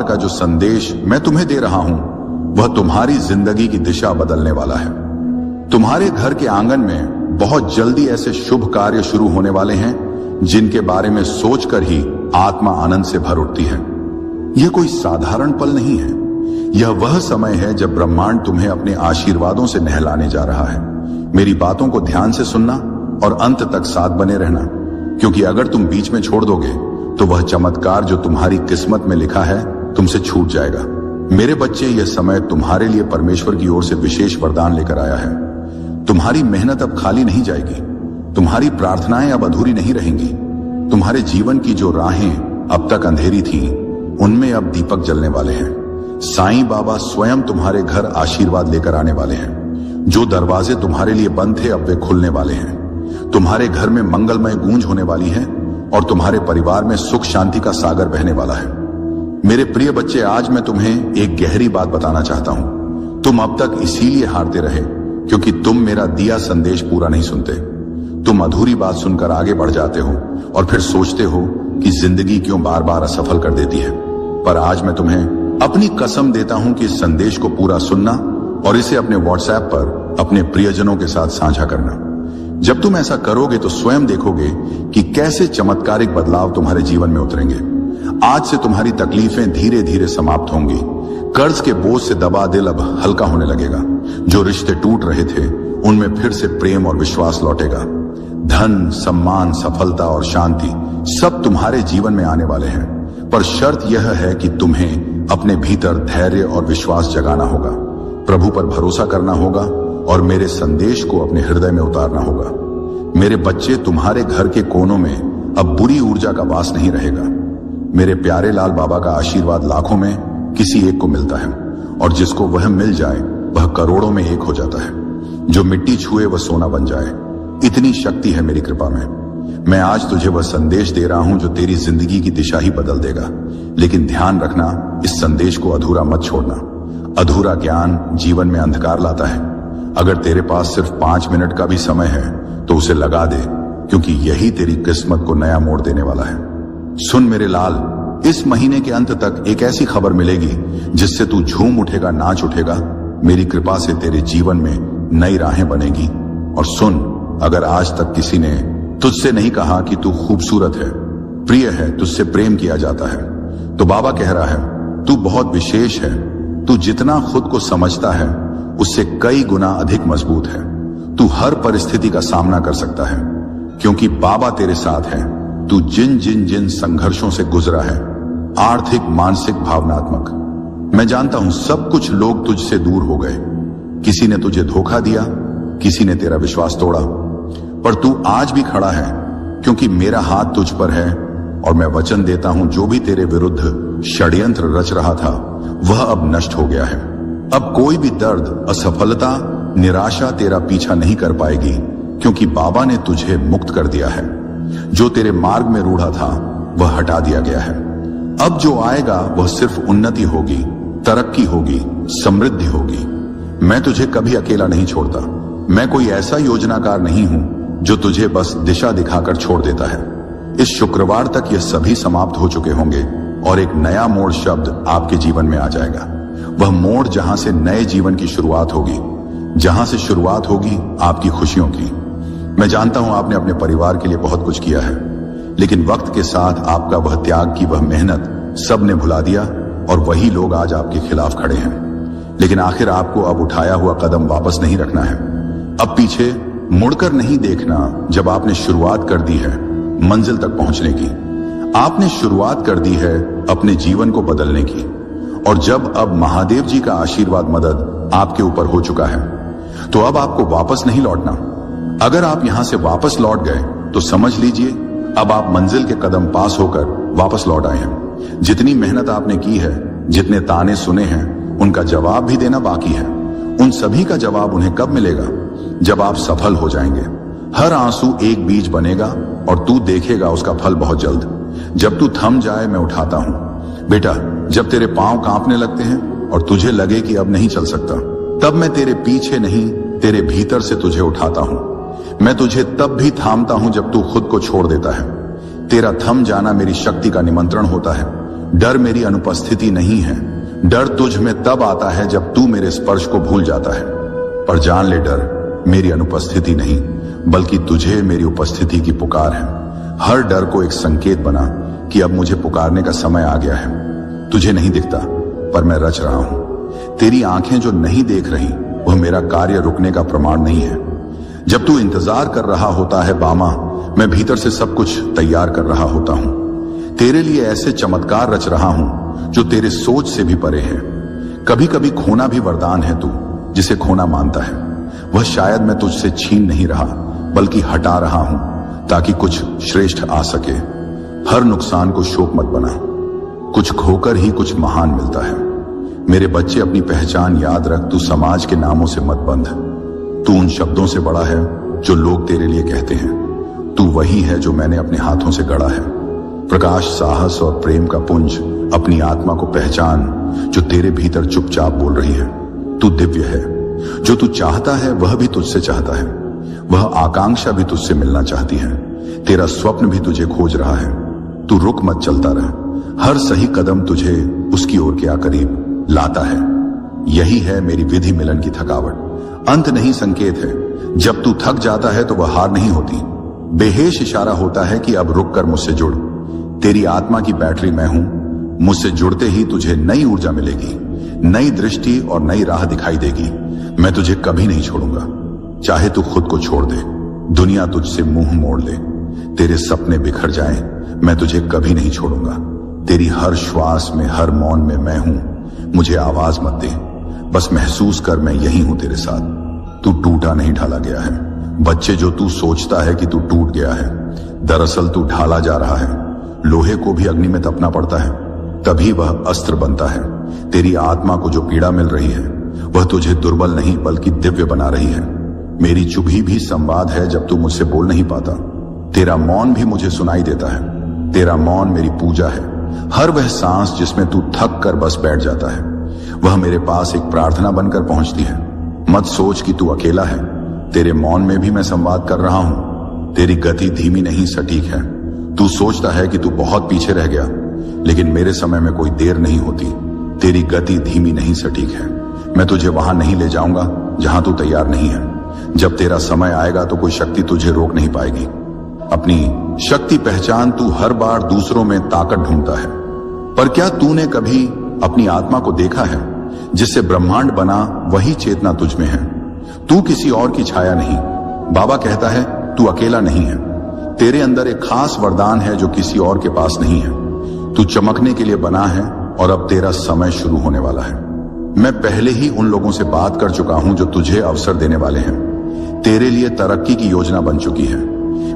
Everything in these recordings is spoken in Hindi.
का जो संदेश मैं तुम्हें दे रहा हूं वह तुम्हारी जिंदगी की दिशा बदलने वाला है। तुम्हारे घर के आंगन में बहुत जल्दी ऐसे शुभ कार्य शुरू होने वाले हैं जिनके बारे में सोचकर ही आत्मा आनंद से भर उठती है। यह कोई साधारण पल नहीं है, यह वह समय है जब ब्रह्मांड तुम्हें अपने आशीर्वादों से नहलाने जा रहा है। मेरी बातों को ध्यान से सुनना और अंत तक साथ बने रहना, क्योंकि अगर तुम बीच में छोड़ दोगे तो वह चमत्कार जो तुम्हारी किस्मत में लिखा है तुमसे छूट जाएगा। मेरे बच्चे, यह समय तुम्हारे लिए परमेश्वर की ओर से विशेष वरदान लेकर आया है। तुम्हारी मेहनत अब खाली नहीं जाएगी, तुम्हारी प्रार्थनाएं अब अधूरी नहीं रहेंगी। तुम्हारे जीवन की जो राहें अब तक अंधेरी थीं, उनमें अब दीपक जलने वाले हैं। साईं बाबा स्वयं तुम्हारे घर आशीर्वाद लेकर आने वाले हैं। जो दरवाजे तुम्हारे लिए बंद थे अब वे खुलने वाले हैं। तुम्हारे घर में मंगलमय गूंज होने वाली है और तुम्हारे परिवार में सुख शांति का सागर बहने वाला है। मेरे प्रिय बच्चे, आज मैं तुम्हें एक गहरी बात बताना चाहता हूं। तुम अब तक इसीलिए हारते रहे क्योंकि तुम मेरा दिया संदेश पूरा नहीं सुनते। तुम अधूरी बात सुनकर आगे बढ़ जाते हो और फिर सोचते हो कि जिंदगी क्यों बार बार असफल कर देती है। पर आज मैं तुम्हें अपनी कसम देता हूं कि इस संदेश को पूरा सुनना और इसे अपने व्हाट्सएप पर अपने प्रियजनों के साथ साझा करना। जब तुम ऐसा करोगे तो स्वयं देखोगे कि कैसे चमत्कारिक बदलाव तुम्हारे जीवन में उतरेंगे। आज से तुम्हारी तकलीफें धीरे धीरे समाप्त होंगी। कर्ज के बोझ से दबा दिल अब हल्का होने लगेगा। जो रिश्ते टूट रहे थे उनमें फिर से प्रेम और विश्वास लौटेगा। धन, सम्मान, सफलता और शांति सब तुम्हारे जीवन में आने वाले हैं। पर शर्त यह है कि तुम्हें अपने भीतर धैर्य और विश्वास जगाना होगा, प्रभु पर भरोसा करना होगा और मेरे संदेश को अपने हृदय में उतारना होगा। मेरे बच्चे, तुम्हारे घर के कोनों में अब बुरी ऊर्जा का वास नहीं रहेगा। मेरे प्यारे लाल बाबा का आशीर्वाद लाखों में किसी एक को मिलता है और जिसको वह मिल जाए वह करोड़ों में एक हो जाता है। जो मिट्टी छुए वह सोना बन जाए, इतनी शक्ति है मेरी कृपा में। मैं आज तुझे वह संदेश दे रहा हूं जो तेरी जिंदगी की दिशा ही बदल देगा। लेकिन ध्यान रखना, इस संदेश को अधूरा मत छोड़ना। अधूरा ज्ञान जीवन में अंधकार लाता है। अगर तेरे पास सिर्फ 5 मिनट का भी समय है तो उसे लगा दे, क्योंकि यही तेरी किस्मत को नया मोड़ देने वाला है। सुन मेरे लाल, इस महीने के अंत तक एक ऐसी खबर मिलेगी जिससे तू झूम उठेगा, नाच उठेगा। मेरी कृपा से तेरे जीवन में नई राहें बनेगी। और सुन, अगर आज तक किसी ने तुझसे नहीं कहा कि तू खूबसूरत है, प्रिय है, तुझसे प्रेम किया जाता है, तो बाबा कह रहा है तू बहुत विशेष है। तू जितना खुद को समझता है उससे कई गुना अधिक मजबूत है। तू हर परिस्थिति का सामना कर सकता है क्योंकि बाबा तेरे साथ है। तू जिन संघर्षों से गुजरा है, आर्थिक, मानसिक, भावनात्मक, मैं जानता हूं सब कुछ लोग तुझसे दूर हो गए। किसी ने तुझे धोखा दिया, किसी ने तेरा विश्वास तोड़ा, पर तू आज भी खड़ा है क्योंकि मेरा हाथ तुझ पर है और मैं वचन देता हूं जो भी तेरे विरुद्ध षड्यंत्र रच रहा था वह अब नष्ट हो गया है। अब कोई भी दर्द, असफलता, निराशा तेरा पीछा नहीं कर पाएगी क्योंकि बाबा ने तुझे मुक्त कर दिया है। जो तेरे मार्ग में रूढ़ा था वह हटा दिया गया है। अब जो आएगा वह सिर्फ उन्नति होगी, तरक्की होगी, समृद्धि होगी। मैं तुझे कभी अकेला नहीं छोड़ता। मैं कोई ऐसा योजनाकार नहीं हूं जो तुझे बस दिशा दिखाकर छोड़ देता है। इस शुक्रवार तक ये सभी समाप्त हो चुके होंगे और एक नया मोड़ शब्द आपके जीवन में आ जाएगा। वह मोड़ जहां से नए जीवन की शुरुआत होगी, जहां से शुरुआत होगी आपकी खुशियों की। मैं जानता हूं आपने अपने परिवार के लिए बहुत कुछ किया है, लेकिन वक्त के साथ आपका वह त्याग की वह मेहनत सब ने भुला दिया और वही लोग आज आपके खिलाफ खड़े हैं। लेकिन आखिर आपको अब उठाया हुआ कदम वापस नहीं रखना है। अब पीछे मुड़कर नहीं देखना। जब आपने शुरुआत कर दी है मंजिल तक पहुंचने की, आपने शुरुआत कर दी है अपने जीवन को बदलने की, और जब अब महादेव जी का आशीर्वाद, मदद आपके ऊपर हो चुका है, तो अब आपको वापस नहीं लौटना। अगर आप यहां से वापस लौट गए तो समझ लीजिए अब आप मंजिल के कदम पास होकर वापस लौट आए हैं। जितनी मेहनत आपने की है, जितने ताने सुने हैं, उनका जवाब भी देना बाकी है। उन सभी का जवाब उन्हें कब मिलेगा? जब आप सफल हो जाएंगे। हर आंसू एक बीज बनेगा और तू देखेगा उसका फल बहुत जल्द। जब तू थम जाए मैं उठाता हूं। बेटा, जब तेरे पांव कांपने लगते हैं और तुझे लगे कि अब नहीं चल सकता, तब मैं तेरे पीछे नहीं, तेरे भीतर से तुझे उठाता हूं। मैं तुझे तब भी थामता हूं जब तू खुद को छोड़ देता है। तेरा थम जाना मेरी शक्ति का निमंत्रण होता है। डर मेरी अनुपस्थिति नहीं है। डर तुझ में तब आता है जब तू मेरे स्पर्श को भूल जाता है। पर जान ले, डर मेरी अनुपस्थिति नहीं बल्कि तुझे मेरी उपस्थिति की पुकार है। हर डर को एक संकेत बना कि अब मुझे पुकारने का समय आ गया है। तुझे नहीं दिखता पर मैं रच रहा हूं। तेरी आंखें जो नहीं देख रही वह मेरा कार्य रुकने का प्रमाण नहीं है। जब तू इंतजार कर रहा होता है बामा, मैं भीतर से सब कुछ तैयार कर रहा होता हूं। तेरे लिए ऐसे चमत्कार रच रहा हूं जो तेरे सोच से भी परे है। कभी कभी खोना भी वरदान है। तू जिसे खोना मानता है वह शायद मैं तुझसे छीन नहीं रहा बल्कि हटा रहा हूं ताकि कुछ श्रेष्ठ आ सके। हर नुकसान को शोक मत बना, कुछ खोकर ही कुछ महान मिलता है। मेरे बच्चे, अपनी पहचान याद रख। तू समाज के नामों से मत बंध। तू उन शब्दों से बड़ा है जो लोग तेरे लिए कहते हैं। तू वही है जो मैंने अपने हाथों से गढ़ा है। प्रकाश, साहस और प्रेम का पुंज। अपनी आत्मा को पहचान जो तेरे भीतर चुपचाप बोल रही है। तू दिव्य है। जो तू चाहता है वह भी तुझसे चाहता है। वह आकांक्षा भी तुझसे मिलना चाहती है। तेरा स्वप्न भी तुझे खोज रहा है। तू रुक मत, चलता रह। हर सही कदम तुझे उसकी ओर के करीब लाता है। यही है मेरी विधि मिलन की थकावट। अंत नहीं, संकेत है। जब तू थक जाता है तो वह हार नहीं होती, बेहेश इशारा होता है कि अब रुक कर मुझसे जुड़। तेरी आत्मा की बैटरी मैं हूं। मुझसे जुड़ते ही तुझे नई ऊर्जा मिलेगी, नई दृष्टि और नई राह दिखाई देगी। मैं तुझे कभी नहीं छोड़ूंगा, चाहे तू खुद को छोड़ दे, दुनिया तुझसे मुंह मोड़ ले, तेरे सपने बिखर जाएं, मैं तुझे कभी नहीं छोड़ूंगा। तेरी हर श्वास में, हर मौन में मैं हूं। मुझे आवाज मत दे, बस महसूस कर मैं यही हूं तेरे साथ। तू टूटा नहीं, ढाला गया है। बच्चे, जो तू सोचता है कि तू टूट गया है, दरअसल तू ढाला जा रहा है। लोहे को भी अग्नि में तपना पड़ता है, तभी वह अस्त्र बनता है। तेरी आत्मा को जो पीड़ा मिल रही है वह तुझे दुर्बल नहीं बल्कि दिव्य बना रही है। मेरी चुभी भी संवाद है जब तू मुझसे बोल नहीं पाता। तेरा मौन भी मुझे सुनाई देता है। तेरा मौन मेरी पूजा है। हर वह सांस जिसमें तू थक कर बस बैठ जाता है वह मेरे पास एक प्रार्थना बनकर पहुंचती है। मत सोच कि तू अकेला है। तेरे मौन में भी मैं संवाद कर रहा हूं। तेरी गति धीमी नहीं, सटीक है। तू सोचता है कि तू बहुत पीछे रह गया, लेकिन मेरे समय में कोई देर नहीं होती। तेरी गति धीमी नहीं, सटीक है। मैं तुझे वहां नहीं ले जाऊंगा जहां तू तैयार नहीं है। जब तेरा समय आएगा तो कोई शक्ति तुझे रोक नहीं पाएगी। अपनी शक्ति पहचान। तू हर बार दूसरों में ताकत ढूंढता है, पर क्या तूने कभी अपनी आत्मा को देखा है? जिससे ब्रह्मांड बना वही चेतना तुझ में है। तू किसी और की छाया नहीं। बाबा कहता है तू अकेला नहीं है। तेरे अंदर एक खास वरदान है जो किसी और के पास नहीं है। तू चमकने के लिए बना है और अब तेरा समय शुरू होने वाला है। मैं पहले ही उन लोगों से बात कर चुका हूं जो तुझे अवसर देने वाले हैं। तेरे लिए तरक्की की योजना बन चुकी है।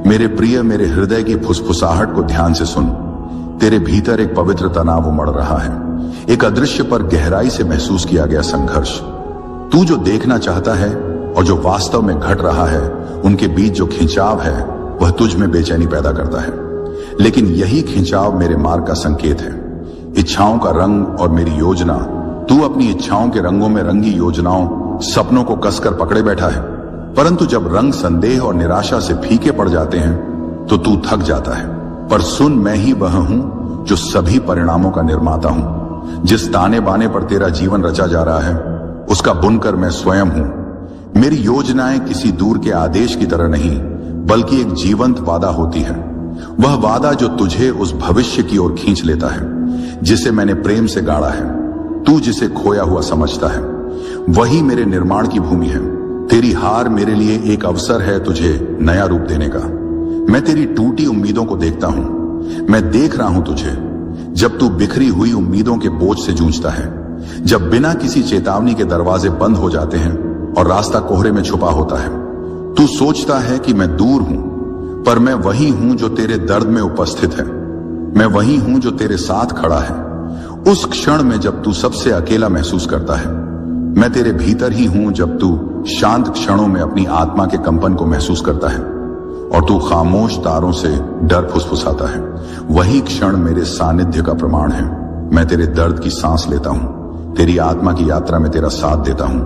मेरे प्रिय, मेरे हृदय की फुसफुसाहट को ध्यान से सुन। तेरे भीतर एक पवित्र तनाव उमड़ रहा है, एक अदृश्य पर गहराई से महसूस किया गया संघर्ष। तू जो देखना चाहता है और जो वास्तव में घट रहा है, उनके बीच जो खिंचाव है वह तुझ में बेचैनी पैदा करता है। लेकिन यही खिंचाव मेरे मार्ग का संकेत है। इच्छाओं का रंग और मेरी योजना। तू अपनी इच्छाओं के रंगों में रंगी योजनाओं, सपनों को कसकर पकड़े बैठा है, परंतु जब रंग संदेह और निराशा से फीके पड़ जाते हैं तो तू थक जाता है। पर सुन, मैं ही वह हूं जो सभी परिणामों का निर्माता हूं। जिस ताने बाने पर तेरा जीवन रचा जा रहा है उसका बुनकर मैं स्वयं हूं। मेरी योजनाएं किसी दूर के आदेश की तरह नहीं बल्कि एक जीवंत वादा होती है। वह वादा जो तुझे उस भविष्य की ओर खींच लेता है जिसे मैंने प्रेम से गाड़ा है। तू जिसे खोया हुआ समझता है वही मेरे निर्माण की भूमि है। तेरी हार मेरे लिए एक अवसर है तुझे नया रूप देने का। मैं तेरी टूटी उम्मीदों को देखता हूं। मैं देख रहा हूं तुझे जब तू बिखरी हुई उम्मीदों के बोझ से जूझता है, जब बिना किसी चेतावनी के दरवाजे बंद हो जाते हैं और रास्ता कोहरे में छुपा होता है। तू सोचता है कि मैं दूर हूं, पर मैं वही हूं जो तेरे दर्द में उपस्थित है। मैं वही हूं जो तेरे साथ खड़ा है उस क्षण में जब तू सबसे अकेला महसूस करता है। मैं तेरे भीतर ही हूं जब तू शांत क्षणों में अपनी आत्मा के कंपन को महसूस करता है और तू खामोश तारों से डर फुसफुसाता है। वही क्षण मेरे सानिध्य का प्रमाण है। मैं तेरे दर्द की सांस लेता हूं, तेरी आत्मा की यात्रा में तेरा साथ देता हूं।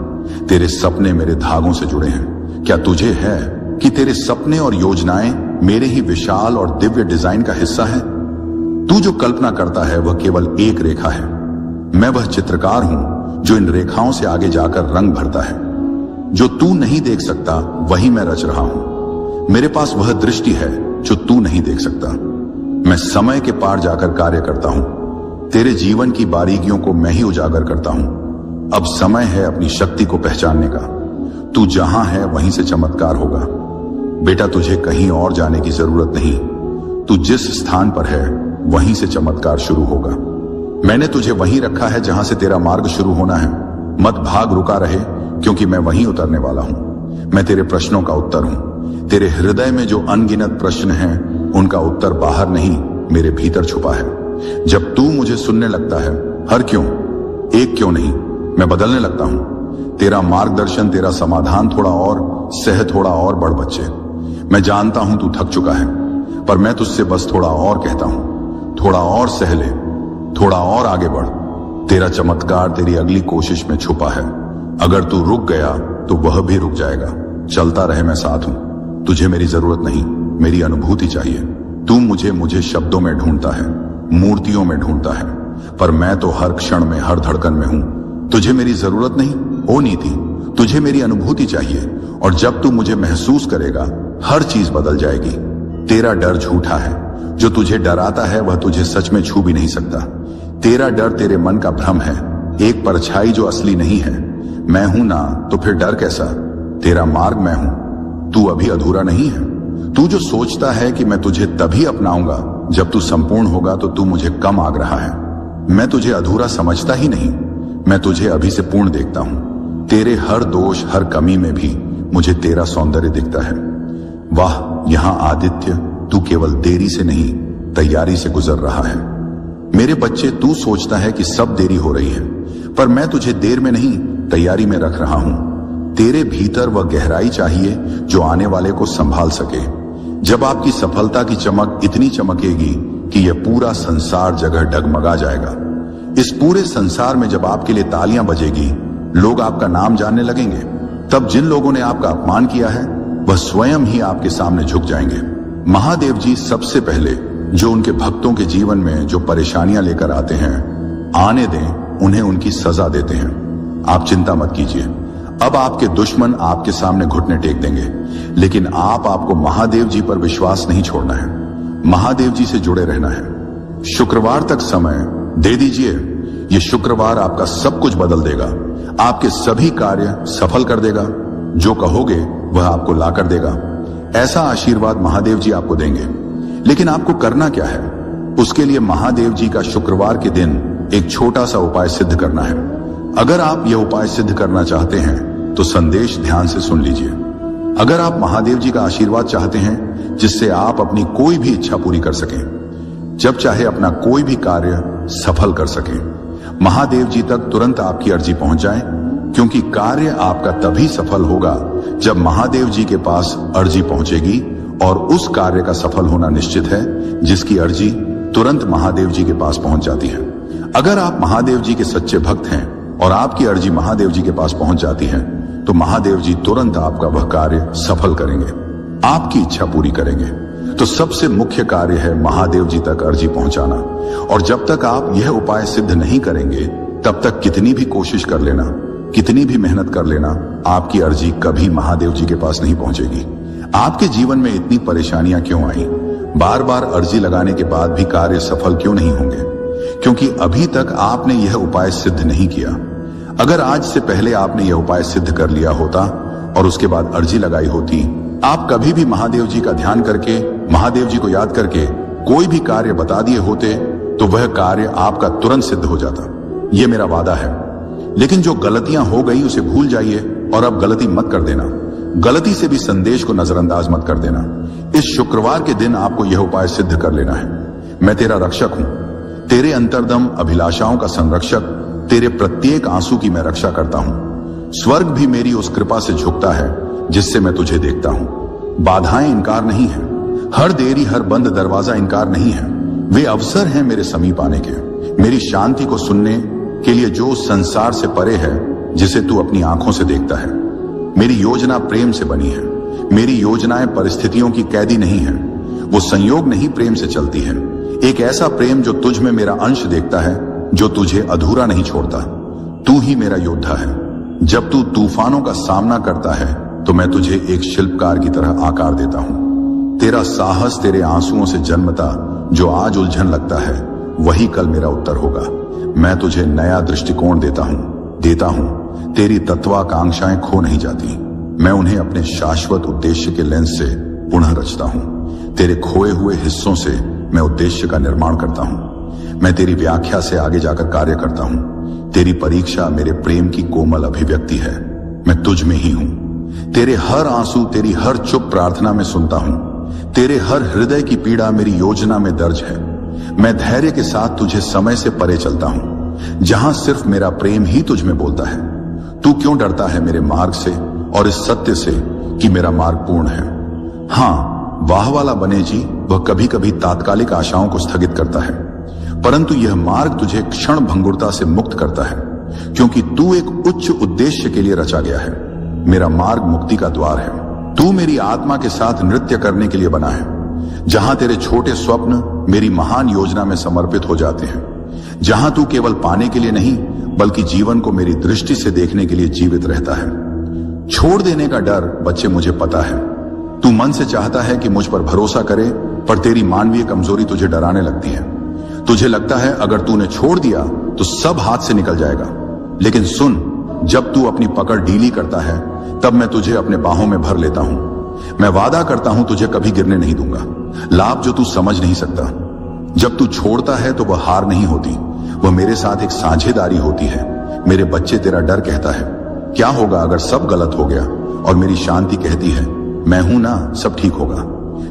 तेरे सपने मेरे धागों से जुड़े हैं। क्या तुझे है कि तेरे सपने और योजनाएं मेरे ही विशाल और दिव्य डिजाइन का हिस्सा है? तू जो कल्पना करता है वह केवल एक रेखा है। मैं वह चित्रकार हूं जो इन रेखाओं से आगे जाकर रंग भरता है। जो तू नहीं देख सकता वही मैं रच रहा हूं। मेरे पास वह दृष्टि है जो तू नहीं देख सकता। मैं समय के पार जाकर कार्य करता हूं। तेरे जीवन की बारीकियों को मैं ही उजागर करता हूं। अब समय है अपनी शक्ति को पहचानने का। तू जहां है वहीं से चमत्कार होगा। बेटा, तुझे कहीं और जाने की जरूरत नहीं। तू जिस स्थान पर है वहीं से चमत्कार शुरू होगा। मैंने तुझे वहीं रखा है जहां से तेरा मार्ग शुरू होना है। मत भाग, रुका रहे, क्योंकि मैं वहीं उतरने वाला हूं। मैं तेरे प्रश्नों का उत्तर हूं। तेरे हृदय में जो अनगिनत प्रश्न हैं, उनका उत्तर बाहर नहीं, मेरे भीतर छुपा है। जब तू मुझे सुनने लगता है, हर क्यों, एक क्यों नहीं, मैं बदलने लगता हूं। तेरा मार्गदर्शन, तेरा समाधान थोड़ा और सह, थोड़ा और बढ़ बच्चे। मैं जानता हूं तू थक चुका है, पर मैं तुझसे बस थोड़ा और कहता हूं। थोड़ा और सह ले, थोड़ा और आगे बढ़। तेरा चमत्कार तेरी अगली कोशिश में छुपा है। अगर तू रुक गया तो वह भी रुक जाएगा। चलता रहे, मैं साथ हूं। तुझे मेरी जरूरत नहीं, मेरी अनुभूति चाहिए। तू मुझे शब्दों में ढूंढता है, मूर्तियों में ढूंढता है, पर मैं तो हर क्षण में, हर धड़कन में हूं। तुझे मेरी जरूरत नहीं, ओ नीति, तुझे मेरी अनुभूति चाहिए। और जब तू मुझे महसूस करेगा, हर चीज बदल जाएगी। तेरा डर झूठा है। जो तुझे डराता है वह तुझे सच में छू भी नहीं सकता। तेरा डर तेरे मन का भ्रम है, एक परछाई जो असली नहीं है। मैं हूं ना, तो फिर डर कैसा? तेरा मार्ग मैं हूं, तू अभी अधूरा नहीं है। तू जो सोचता है कि मैं तुझे तभी अपनाऊंगा जब तू संपूर्ण होगा, तो तू मुझे कम आग रहा है। मैं तुझे अधूरा समझता ही नहीं, मैं तुझे अभी से पूर्ण देखता हूं। तेरे हर दोष, हर कमी में भी मुझे तेरा सौंदर्य दिखता है। वाह, यहां आदित्य, तू केवल देरी से नहीं, तैयारी से गुजर रहा है। मेरे बच्चे, तू सोचता है कि सब देरी हो रही है, पर मैं तुझे देर में नहीं, तैयारी में रख रहा हूं। तेरे भीतर वह गहराई चाहिए जो आने वाले को संभाल सके। जब आपकी सफलता की चमक इतनी चमकेगी कि यह पूरा संसार जगह डगमगा जाएगा। इस पूरे संसार में जब आपके लिए तालियां बजेगी, लोग आपका नाम जानने लगेंगे, तब जिन लोगों ने आपका अपमान किया है वह स्वयं ही आपके सामने झुक जाएंगे। महादेव जी सबसे पहले जो उनके भक्तों के जीवन में जो परेशानियां लेकर आते हैं, आने दें, उन्हें उनकी सजा देते हैं। आप चिंता मत कीजिए। अब आपके दुश्मन आपके सामने घुटने टेक देंगे, लेकिन आपको महादेव जी पर विश्वास नहीं छोड़ना है। महादेव जी से जुड़े रहना है। शुक्रवार तक समय दे दीजिए। यह शुक्रवार आपका सब कुछ बदल देगा, आपके सभी कार्य सफल कर देगा। जो कहोगे वह आपको ला कर देगा। ऐसा आशीर्वाद महादेव जी आपको देंगे। लेकिन आपको करना क्या है? उसके लिए महादेव जी का शुक्रवार के दिन एक छोटा सा उपाय सिद्ध करना है। अगर आप यह उपाय सिद्ध करना चाहते हैं तो संदेश ध्यान से सुन लीजिए। अगर आप महादेव जी का आशीर्वाद चाहते हैं जिससे आप अपनी कोई भी इच्छा पूरी कर सकें, जब चाहे अपना कोई भी कार्य सफल कर सकें, महादेव जी तक तुरंत आपकी अर्जी पहुंच जाए, क्योंकि कार्य आपका तभी सफल होगा जब महादेव जी के पास अर्जी पहुंचेगी। और उस कार्य का सफल होना निश्चित है जिसकी अर्जी तुरंत महादेव जी के पास पहुंच जाती है। अगर आप महादेव जी के सच्चे भक्त हैं और आपकी अर्जी महादेव जी के पास पहुंच जाती है, तो महादेव जी तुरंत आपका वह कार्य सफल करेंगे, आपकी इच्छा पूरी करेंगे। तो सबसे मुख्य कार्य है महादेव जी तक अर्जी पहुंचाना। और जब तक आप यह उपाय सिद्ध नहीं करेंगे, तब तक कितनी भी कोशिश कर लेना, कितनी भी मेहनत कर लेना, आपकी अर्जी कभी महादेव जी के पास नहीं पहुंचेगी। आपके जीवन में इतनी परेशानियां क्यों आई? बार बार अर्जी लगाने के बाद भी कार्य सफल क्यों नहीं होंगे? क्योंकि अभी तक आपने यह उपाय सिद्ध नहीं किया। अगर आज से पहले आपने यह उपाय सिद्ध कर लिया होता और उसके बाद अर्जी लगाई होती, आप कभी भी महादेव जी का ध्यान करके, महादेव जी को याद करके कोई भी कार्य बता दिए होते, तो वह कार्य आपका तुरंत सिद्ध हो जाता। यह मेरा वादा है। लेकिन जो गलतियां हो गई उसे भूल जाइए और अब गलती मत कर देना। गलती से भी संदेश को नजरअंदाज मत कर देना। इस शुक्रवार के दिन आपको यह उपाय सिद्ध कर लेना है। मैं तेरा रक्षक हूं, तेरे अंतर्दम अभिलाषाओं का संरक्षक, तेरे प्रत्येक आंसू की मैं रक्षा करता हूं। स्वर्ग भी मेरी उस कृपा से झुकता है जिससे मैं तुझे देखता हूं। बाधाएं इनकार नहीं है, हर देरी, हर बंद दरवाजा इनकार नहीं है। वे अवसर हैं मेरे समीप आने के, मेरी शांति को सुनने के लिए जो संसार से परे है, जिसे तू अपनी आंखों से देखता है। मेरी योजना प्रेम से बनी है। मेरी योजनाएं परिस्थितियों की कैदी नहीं है, वो संयोग नहीं प्रेम से चलती है। एक ऐसा प्रेम जो तुझ में मेरा अंश देखता है, जो तुझे अधूरा नहीं छोड़ता। तू ही मेरा योद्धा है। जब तू तूफानों का सामना करता है तो मैं तुझे एक शिल्पकार की तरह आकार देता हूं। तेरा साहस तेरे आंसुओं से जन्मता, जो आज उलझन लगता है वही कल मेरा उत्तर होगा। मैं तुझे नया दृष्टिकोण देता हूं। तेरी तत्वाकांक्षाएं खो नहीं जाती। मैं उन्हें अपने शाश्वत उद्देश्य के लेंस से पुनः रचता हूं। तेरे खोए हुए हिस्सों से मैं उद्देश्य का निर्माण करता हूं। मैं तेरी व्याख्या से आगे जाकर कार्य करता हूं। तेरी परीक्षा मेरे प्रेम की कोमल अभिव्यक्ति है। मैं तुझ में ही हूं। तेरे हर आंसू, तेरी हर चुप प्रार्थना में सुनता हूं। तेरे हर हृदय की पीड़ा मेरी योजना में दर्ज है। मैं धैर्य के साथ तुझे समय से परे चलता हूं, जहां सिर्फ मेरा प्रेम ही तुझ में बोलता है। तू क्यों डरता है मेरे मार्ग से और इस सत्य से कि मेरा मार्ग पूर्ण है? हाँ, वाह वाला बने जी, वह कभी कभी तात्कालिक आशाओं को स्थगित करता है, परंतु यह मार्ग तुझे क्षण भंगुरता से मुक्त करता है, क्योंकि तू एक उच्च उद्देश्य के लिए रचा गया है। मेरा मार्ग मुक्ति का द्वार है। तू मेरी आत्मा के साथ नृत्य करने के लिए बना है, जहां तेरे छोटे स्वप्न मेरी महान योजना में समर्पित हो जाते हैं, जहां तू केवल पाने के लिए नहीं बल्कि जीवन को मेरी दृष्टि से देखने के लिए जीवित रहता है। छोड़ देने का डर, बच्चे, मुझे पता है। तू मन से चाहता है कि मुझ पर भरोसा करे, पर तेरी मानवीय कमजोरी तुझे डराने लगती है। तुझे लगता है अगर तूने छोड़ दिया तो सब हाथ से निकल जाएगा। लेकिन सुन, जब तू अपनी पकड़ ढीली करता है तब मैं तुझे अपने बाहों में भर लेता हूं। मैं वादा करता हूं तुझे कभी गिरने नहीं दूंगा। लाभ जो तू समझ नहीं सकता। जब तू छोड़ता है तो वह हार नहीं होती, वह मेरे साथ एक साझेदारी होती है। मेरे बच्चे, तेरा डर कहता है क्या होगा अगर सब गलत हो गया, और मेरी शांति कहती है मैं हूं ना, सब ठीक होगा।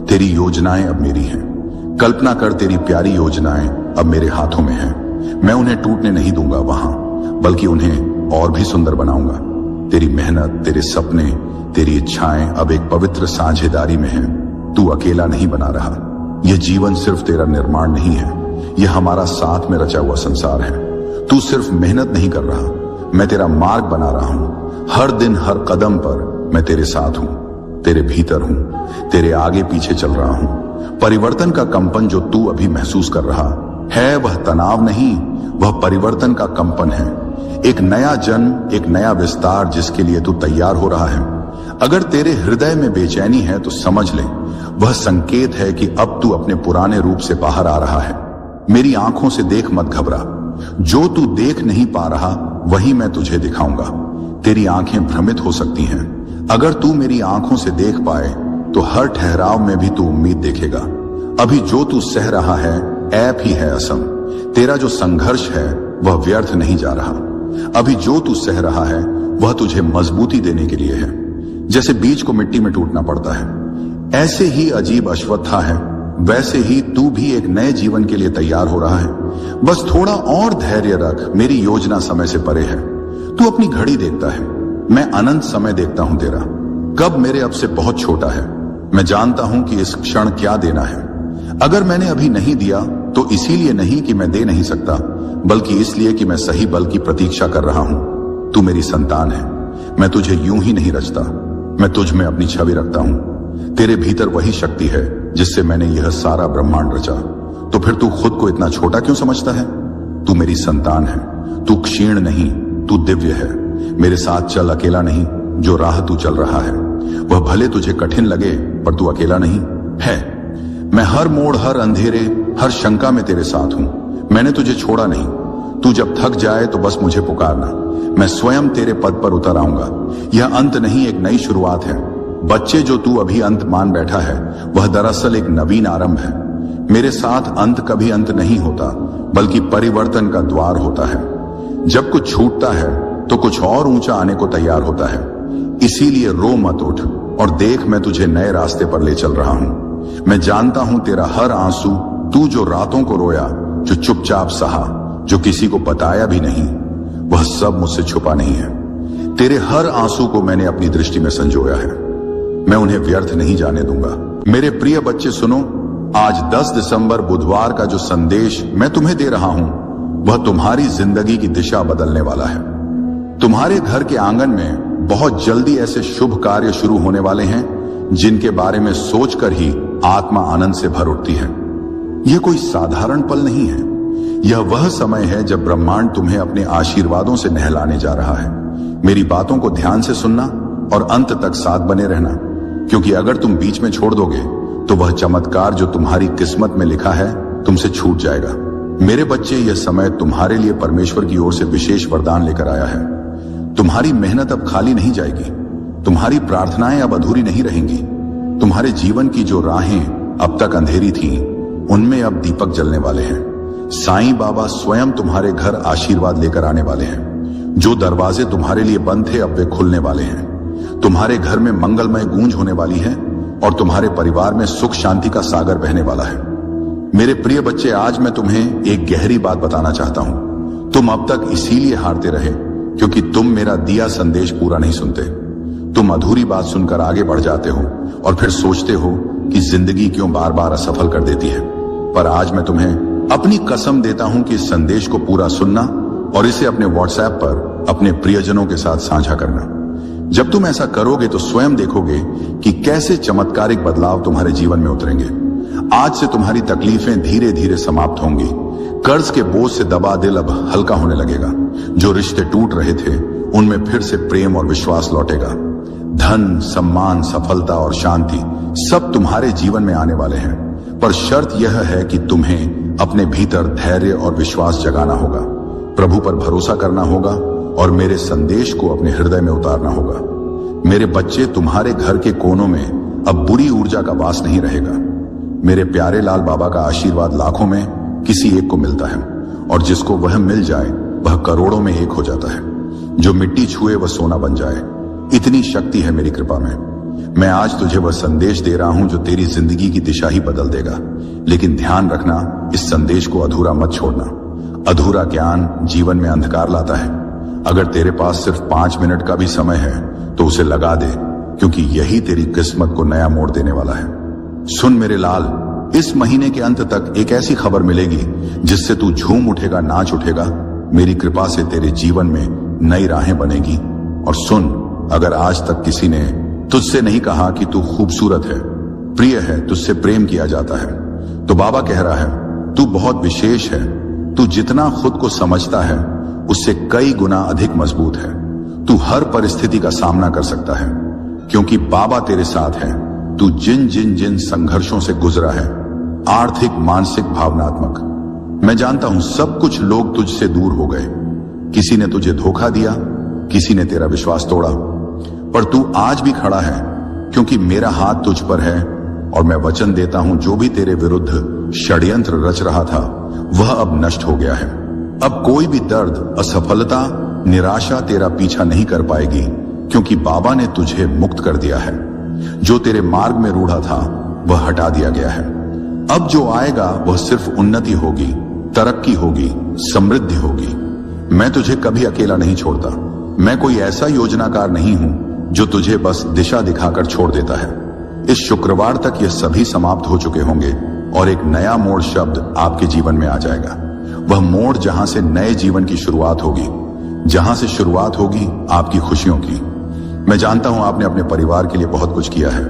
तेरी योजनाएं अब मेरी हैं। कल्पना कर, तेरी प्यारी योजनाएं अब मेरे हाथों में हैं। मैं उन्हें टूटने नहीं दूंगा वहां, बल्कि उन्हें और भी सुंदर बनाऊंगा। तेरी मेहनत, तेरे सपने, तेरी इच्छाएं अब एक पवित्र साझेदारी में हैं। तू अकेला नहीं बना रहा। यह जीवन सिर्फ तेरा निर्माण नहीं है, यह हमारा साथ में रचा हुआ संसार है। तू सिर्फ मेहनत नहीं कर रहा, मैं तेरा मार्ग बना रहा हूं। हर दिन, हर कदम पर मैं तेरे साथ हूं, तेरे भीतर हूं, तेरे आगे पीछे चल रहा हूं। परिवर्तन का कंपन जो तू अभी महसूस कर रहा है वह तनाव नहीं, वह परिवर्तन का कंपन है। एक नया जन्म, एक नया विस्तार जिसके लिए तू तैयार हो रहा है। अगर तेरे हृदय में बेचैनी है तो समझ ले, वह संकेत है कि अब तू अपने पुराने रूप से बाहर आ रहा है। मेरी आंखों से देख, मत घबरा। जो तू देख नहीं पा रहा वही मैं तुझे दिखाऊंगा। तेरी आंखें भ्रमित हो सकती हैं। अगर तू मेरी आंखों से देख पाए तो हर ठहराव में भी तू उम्मीद देखेगा। अभी जो तू सह रहा है ऐप ही है असम। तेरा जो संघर्ष है वह व्यर्थ नहीं जा रहा। अभी जो तू सह रहा है वह तुझे मजबूती देने के लिए है। जैसे बीज को मिट्टी में टूटना पड़ता है, ऐसे ही अजीब अश्वत्था है, वैसे ही तू भी एक नए जीवन के लिए तैयार हो रहा है। बस थोड़ा और धैर्य रख। मेरी योजना समय से परे है। तू अपनी घड़ी देखता है, मैं अनंत समय देखता हूं तेरा। कब मेरे अब से बहुत छोटा है। मैं जानता हूं कि इस क्षण क्या देना है। अगर मैंने अभी नहीं दिया तो इसीलिए नहीं कि मैं दे नहीं सकता, बल्कि इसलिए कि मैं सही बल की प्रतीक्षा कर रहा हूं। तू मेरी संतान है। मैं तुझे यूं ही नहीं रचता, मैं तुझ में अपनी छवि रखता हूं। तेरे भीतर वही शक्ति है जिससे मैंने यह सारा ब्रह्मांड रचा। तो फिर तू खुद को इतना छोटा क्यों समझता है? तू मेरी संतान है। तू क्षीण नहीं, तू दिव्य है। मेरे साथ चल, अकेला नहीं। जो राह तू चल रहा है वह भले तुझे कठिन लगे, पर तू अकेला नहीं है। मैं हर मोड़, हर अंधेरे, हर शंका में तेरे साथ हूं। मैंने तुझे छोड़ा नहीं। तू जब थक जाए तो बस मुझे पुकारना, मैं स्वयं तेरे पद पर उतर आऊंगा। यह अंत नहीं, एक नई शुरुआत है। बच्चे, जो तू अभी अंत मान बैठा है वह दरअसल एक नवीन आरंभ है। मेरे साथ अंत कभी अंत नहीं होता, बल्कि परिवर्तन का द्वार होता है। जब कुछ छूटता है तो कुछ और ऊंचा आने को तैयार होता है। इसीलिए रो मत, उठ और देख, मैं तुझे नए रास्ते पर ले चल रहा हूं। मैं जानता हूं तेरा हर आंसू, तू जो रातों को रोया, जो चुपचाप सहा, जो किसी को बताया भी नहीं, वह सब मुझसे छुपा नहीं है। तेरे हर आंसू को मैंने अपनी दृष्टि में संजोया है। मैं उन्हें व्यर्थ नहीं जाने दूंगा। मेरे प्रिय बच्चे, सुनो, आज 10 दिसंबर बुधवार का जो संदेश मैं तुम्हें दे रहा हूं वह तुम्हारी जिंदगी की दिशा बदलने वाला है। तुम्हारे घर के आंगन में बहुत जल्दी ऐसे शुभ कार्य शुरू होने वाले हैं जिनके बारे में सोचकर ही आत्मा आनंद से भर उठती है। यह कोई साधारण पल नहीं है। यह वह समय है जब ब्रह्मांड तुम्हें अपने आशीर्वादों से नहलाने जा रहा है। मेरी बातों को ध्यान से सुनना और अंत तक साथ बने रहना, क्योंकि अगर तुम बीच में छोड़ दोगे तो वह चमत्कार जो तुम्हारी किस्मत में लिखा है तुमसे छूट जाएगा। मेरे बच्चे, यह समय तुम्हारे लिए परमेश्वर की ओर से विशेष वरदान लेकर आया है। तुम्हारी मेहनत अब खाली नहीं जाएगी, तुम्हारी प्रार्थनाएं अब अधूरी नहीं रहेंगी। तुम्हारे जीवन की जो राहें अब तक अंधेरी थीं, उनमें अब दीपक जलने वाले हैं। साईं बाबा स्वयं तुम्हारे घर आशीर्वाद लेकर आने वाले हैं। जो दरवाजे तुम्हारे लिए बंद थे अब वे खुलने वाले हैं। तुम्हारे घर में मंगलमय गूंज होने वाली है और तुम्हारे परिवार में सुख शांति का सागर बहने वाला है। मेरे प्रिय बच्चे, आज मैं तुम्हें एक गहरी बात बताना चाहता हूं। तुम अब तक इसीलिए हारते रहे क्योंकि तुम मेरा दिया संदेश पूरा नहीं सुनते। तुम अधूरी बात सुनकर आगे बढ़ जाते हो और फिर सोचते हो कि जिंदगी क्यों बार बार असफल कर देती है। पर आज मैं तुम्हें अपनी कसम देता हूं कि इस संदेश को पूरा सुनना और इसे अपने व्हाट्सएप पर अपने प्रियजनों के साथ साझा करना। जब तुम ऐसा करोगे तो स्वयं देखोगे कि कैसे चमत्कारिक बदलाव तुम्हारे जीवन में उतरेंगे। आज से तुम्हारी तकलीफें धीरे धीरे समाप्त होंगी। कर्ज के बोझ से दबा दिल अब हल्का होने लगेगा। जो रिश्ते टूट रहे थे उनमें फिर से प्रेम और विश्वास लौटेगा। धन, सम्मान, सफलता और शांति सब तुम्हारे जीवन में आने वाले हैं। पर शर्त यह है कि तुम्हें अपने भीतर धैर्य और विश्वास जगाना होगा, प्रभु पर भरोसा करना होगा और मेरे संदेश को अपने हृदय में उतारना होगा। मेरे बच्चे, तुम्हारे घर के कोनों में अब बुरी ऊर्जा का वास नहीं रहेगा। मेरे प्यारे लाल बाबा का आशीर्वाद लाखों में किसी एक को मिलता है और जिसको वह मिल जाए वह करोड़ों में एक हो जाता है। जो मिट्टी छुए वह सोना बन जाए, इतनी शक्ति है मेरी कृपा में। मैं आज तुझे वह संदेश दे रहा हूं जो तेरी जिंदगी की दिशा ही बदल देगा। लेकिन ध्यान रखना, इस संदेश को अधूरा मत छोड़ना। अधूरा ज्ञान जीवन में अंधकार लाता है। अगर तेरे पास सिर्फ 5 मिनट का भी समय है तो उसे लगा दे, क्योंकि यही तेरी किस्मत को नया मोड़ देने वाला है। सुन मेरे लाल, इस महीने के अंत तक एक ऐसी खबर मिलेगी जिससे तू झूम उठेगा, नाच उठेगा। मेरी कृपा से तेरे जीवन में नई राहें बनेगी। और सुन, अगर आज तक किसी ने तुझसे नहीं कहा कि तू खूबसूरत है, प्रिय है, तुझसे प्रेम किया जाता है, तो बाबा कह रहा है तू बहुत विशेष है। तू जितना खुद को समझता है उससे कई गुना अधिक मजबूत है। तू हर परिस्थिति का सामना कर सकता है क्योंकि बाबा तेरे साथ है। तू जिन संघर्षों से गुजरा है, आर्थिक, मानसिक, भावनात्मक, मैं जानता हूं सब कुछ लोग तुझसे दूर हो गए। किसी ने तुझे धोखा दिया, किसी ने तेरा विश्वास तोड़ा, पर तू आज भी खड़ा है क्योंकि मेरा हाथ तुझ पर है और मैं वचन देता हूं जो भी तेरे विरुद्ध षड्यंत्र रच रहा था वह अब नष्ट हो गया है। अब कोई भी दर्द, असफलता, निराशा तेरा पीछा नहीं कर पाएगी क्योंकि बाबा ने तुझे मुक्त कर दिया है। जो तेरे मार्ग में रूढ़ा था वह हटा दिया गया है। अब जो आएगा वह सिर्फ उन्नति होगी, तरक्की होगी, समृद्धि होगी। मैं तुझे कभी अकेला नहीं छोड़ता। मैं कोई ऐसा योजनाकार नहीं हूं जो तुझे बस दिशा दिखाकर छोड़ देता है। इस शुक्रवार तक ये सभी समाप्त हो चुके होंगे और एक नया मोड़ शब्द आपके जीवन में आ जाएगा। वह मोड़ जहां से नए जीवन की शुरुआत होगी, जहां से शुरुआत होगी आपकी खुशियों की। मैं जानता हूं आपने अपने परिवार के लिए बहुत कुछ किया है,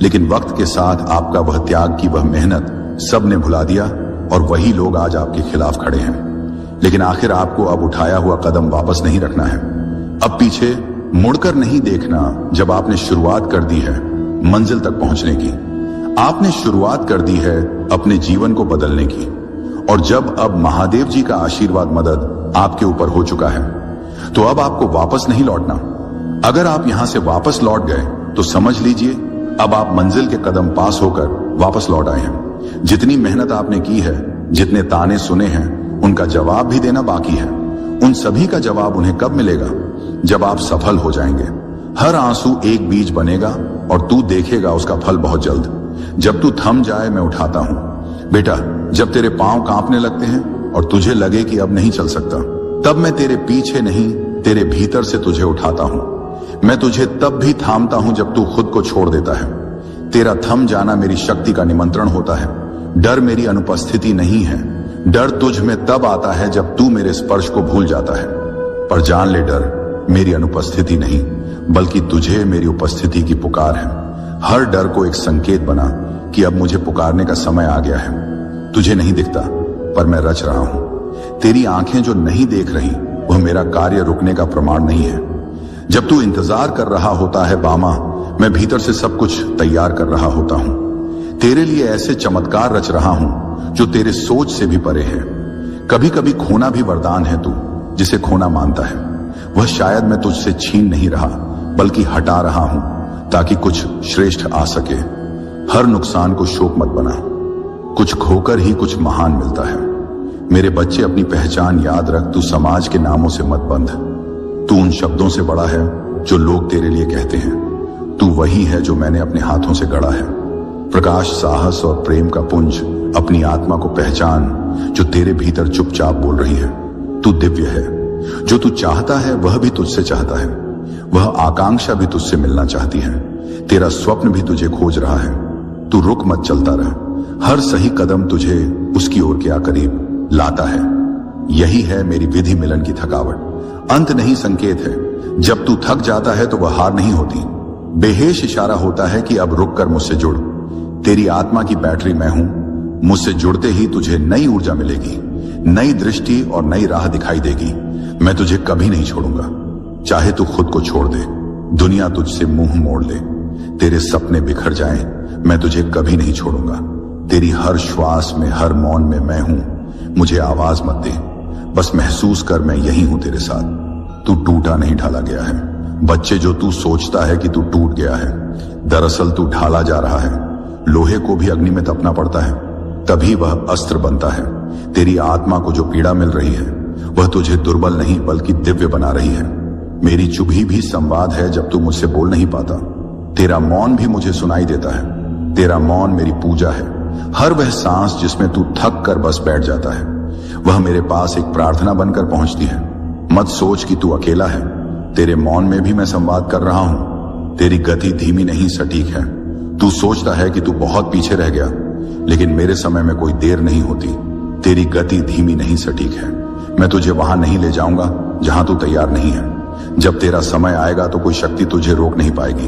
लेकिन वक्त के साथ आपका वह त्याग की वह मेहनत सब ने भुला दिया और वही लोग आज आपके खिलाफ खड़े हैं। लेकिन आखिर आपको अब उठाया हुआ कदम वापस नहीं रखना है। अब पीछे मुड़कर नहीं देखना। जब आपने शुरुआत कर दी है मंजिल तक पहुंचने की, आपने शुरुआत कर दी है अपने जीवन को बदलने की, और जब अब महादेव जी का आशीर्वाद, मदद आपके ऊपर हो चुका है, तो अब आपको वापस नहीं लौटना। अगर आप यहां से वापस लौट गए तो समझ लीजिए अब आप मंजिल के कदम पास होकर वापस लौट आए हैं। जितनी मेहनत आपने की है, जितने ताने सुने हैं, उनका जवाब भी देना बाकी है। उन सभी का जवाब उन्हें कब मिलेगा? जब आप सफल हो जाएंगे। हर आंसू एक बीज बनेगा और तू देखेगा उसका फल बहुत जल्द। जब तू थम जाए मैं उठाता हूं बेटा। जब तेरे पांव कांपने लगते हैं और तुझे लगे कि अब नहीं चल सकता, तब मैं तेरे पीछे नहीं, तेरे भीतर से तुझे उठाता हूं। मैं तुझे तब भी थामता हूं जब तू खुद को छोड़ देता है। तेरा थम जाना मेरी शक्ति का निमंत्रण होता है। डर मेरी अनुपस्थिति नहीं है। डर तुझ में तब आता है जब तू मेरे स्पर्श को भूल जाता है। पर जान ले, डर मेरी अनुपस्थिति नहीं बल्कि तुझे मेरी उपस्थिति की पुकार है। हर डर को एक संकेत बना कि अब मुझे पुकारने का समय आ गया है। तुझे नहीं दिखता, पर मैं रच रहा हूं। तेरी आंखें जो नहीं देख रही, वह मेरा कार्य रुकने का प्रमाण नहीं है। जब तू इंतजार कर रहा होता है बामा, मैं भीतर से सब कुछ तैयार कर रहा होता हूं। तेरे लिए ऐसे चमत्कार रच रहा हूं जो तेरे सोच से भी परे है। कभी कभी खोना भी वरदान है। तू जिसे खोना मानता है, वह शायद मैं तुझसे छीन नहीं रहा, बल्कि हटा रहा हूं, ताकि कुछ श्रेष्ठ आ सके। हर नुकसान को शोक मत बना, कुछ खोकर ही कुछ महान मिलता है। मेरे बच्चे, अपनी पहचान याद रख। तू समाज के नामों से मत बंध। तू उन शब्दों से बड़ा है जो लोग तेरे लिए कहते हैं। तू वही है जो मैंने अपने हाथों से गढ़ा है। प्रकाश, साहस और प्रेम का पुंज। अपनी आत्मा को पहचान जो तेरे भीतर चुपचाप बोल रही है। तू दिव्य है। जो तू चाहता है वह भी तुझसे चाहता है। वह आकांक्षा भी तुझसे मिलना चाहती है। तेरा स्वप्न भी तुझे खोज रहा है। तू रुक मत, चलता रह। हर सही कदम तुझे उसकी ओर के करीब लाता है। यही है मेरी विधि मिलन की थकावट। अंत नहीं, संकेत है। जब तू थक जाता है तो वह हार नहीं होती, बेहेश इशारा होता है कि अब रुक कर मुझसे जुड़। तेरी आत्मा की बैटरी मैं हूं। मुझसे जुड़ते ही तुझे नई ऊर्जा मिलेगी, नई दृष्टि और नई राह दिखाई देगी। मैं तुझे कभी नहीं छोड़ूंगा, चाहे तू खुद को छोड़ दे, दुनिया तुझसे मुंह मोड़ ले, तेरे सपने बिखर जाएं, मैं तुझे कभी नहीं छोड़ूंगा। तेरी हर श्वास में, हर मौन में मैं हूं। मुझे आवाज मत दे, बस महसूस कर मैं यही हूं तेरे साथ। तू टूटा नहीं, ढाला गया है। बच्चे, जो तू सोचता है कि तू टूट गया है, दरअसल तू ढाला जा रहा है। लोहे को भी अग्नि में तपना पड़ता है, तभी वह अस्त्र बनता है। तेरी आत्मा को जो पीड़ा मिल रही है, वह तुझे दुर्बल नहीं बल्कि दिव्य बना रही है। मेरी चुभी भी संवाद है जब तू मुझसे बोल नहीं पाता। तेरा मौन भी मुझे सुनाई देता है। तेरा मौन मेरी पूजा है। हर वह सांस जिसमें तू थक कर बस बैठ जाता है, वह मेरे पास एक प्रार्थना बनकर पहुंचती है। मत सोच कि तू अकेला है। तेरे मौन में भी मैं संवाद कर रहा हूं। तेरी गति धीमी नहीं, सटीक है। तू सोचता है कि तू बहुत पीछे रह गया, लेकिन मेरे समय में कोई देर नहीं होती। तेरी गति धीमी नहीं, सटीक है। मैं तुझे वहां नहीं ले जाऊंगा जहां तू तैयार नहीं है। जब तेरा समय आएगा तो कोई शक्ति तुझे रोक नहीं पाएगी।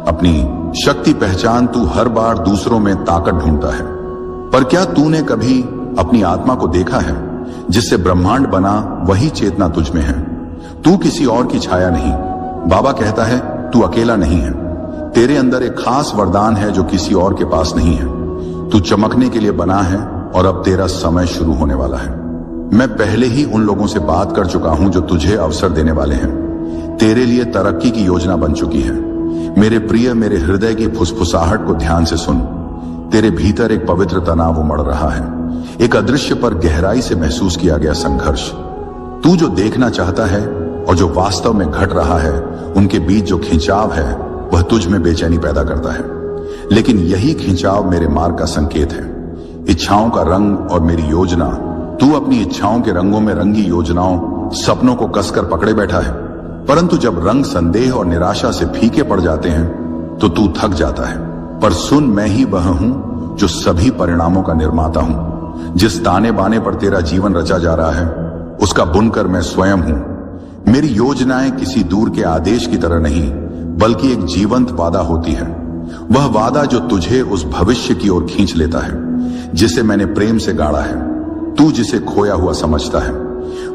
अपनी शक्ति पहचान। तू हर बार दूसरों में ताकत ढूंढता है, पर क्या तूने कभी अपनी आत्मा को देखा है? जिससे ब्रह्मांड बना वही चेतना तुझ में है। तू किसी और की छाया नहीं। बाबा कहता है तू अकेला नहीं है। तेरे अंदर एक खास वरदान है जो किसी और के पास नहीं है। तू चमकने के लिए बना है और अब तेरा समय शुरू होने वाला है। मैं पहले ही उन लोगों से बात कर चुका हूं जो तुझे अवसर देने वाले हैं। तेरे लिए तरक्की की योजना बन चुकी है। मेरे प्रिय, मेरे हृदय की फुसफुसाहट को ध्यान से सुन। तेरे भीतर एक पवित्र तनाव उमड़ रहा है, एक अदृश्य पर गहराई से महसूस किया गया संघर्ष। तू जो देखना चाहता है और जो वास्तव में घट रहा है, उनके बीच जो खिंचाव है, वह तुझ में बेचैनी पैदा करता है। लेकिन यही खिंचाव मेरे मार्ग का संकेत है। इच्छाओं का रंग और मेरी योजना। तू अपनी इच्छाओं के रंगों में रंगी योजनाओं, सपनों को कसकर पकड़े बैठा है, परंतु जब रंग संदेह और निराशा से फीके पड़ जाते हैं तो तू थक जाता है। पर सुन, मैं ही वह हूं जो सभी परिणामों का निर्माता हूं। जिस ताने बाने पर तेरा जीवन रचा जा रहा है, उसका बुनकर मैं स्वयं हूं। मेरी योजनाएं किसी दूर के आदेश की तरह नहीं, बल्कि एक जीवंत वादा होती है। वह वादा जो तुझे उस भविष्य की ओर खींच लेता है जिसे मैंने प्रेम से गाड़ा है। तू जिसे खोया हुआ समझता है,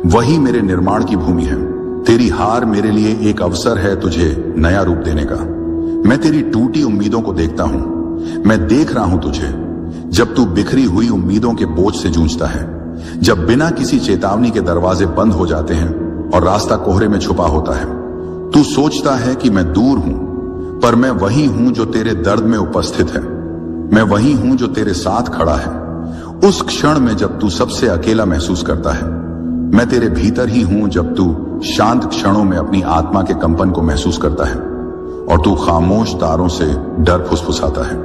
वही मेरे निर्माण की भूमि है। तेरी हार मेरे लिए एक अवसर है तुझे नया रूप देने का। मैं तेरी टूटी उम्मीदों को देखता हूं। मैं देख रहा हूं तुझे जब तू बिखरी हुई उम्मीदों के बोझ से जूझता है, जब बिना किसी चेतावनी के दरवाजे बंद हो जाते हैं और रास्ता कोहरे में छुपा होता है। तू सोचता है कि मैं दूर हूं, पर मैं वही हूं जो तेरे दर्द में उपस्थित है। मैं वही हूं जो तेरे साथ खड़ा है। उस क्षण में जब तू सबसे अकेला महसूस करता है, मैं तेरे भीतर ही हूं। जब तू शांत क्षणों में अपनी आत्मा के कंपन को महसूस करता है और तू खामोश तारों से डर फुसफुसाता है,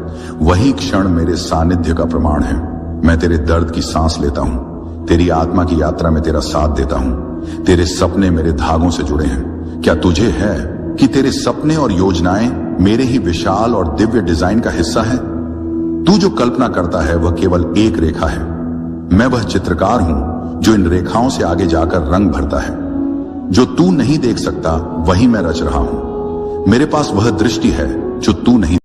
वही क्षण मेरे सानिध्य का प्रमाण है। मैं तेरे दर्द की सांस लेता हूं, तेरी आत्मा की यात्रा में तेरा साथ देता हूं। तेरे सपने मेरे धागों से जुड़े हैं। क्या तुझे है कि तेरे सपने और योजनाएं मेरे ही विशाल और दिव्य डिजाइन का हिस्सा है? तू जो कल्पना करता है वह केवल एक रेखा है। मैं वह चित्रकार हूं जो इन रेखाओं से आगे जाकर रंग भरता है। जो तू नहीं देख सकता वही मैं रच रहा हूं। मेरे पास वह दृष्टि है जो तू नहीं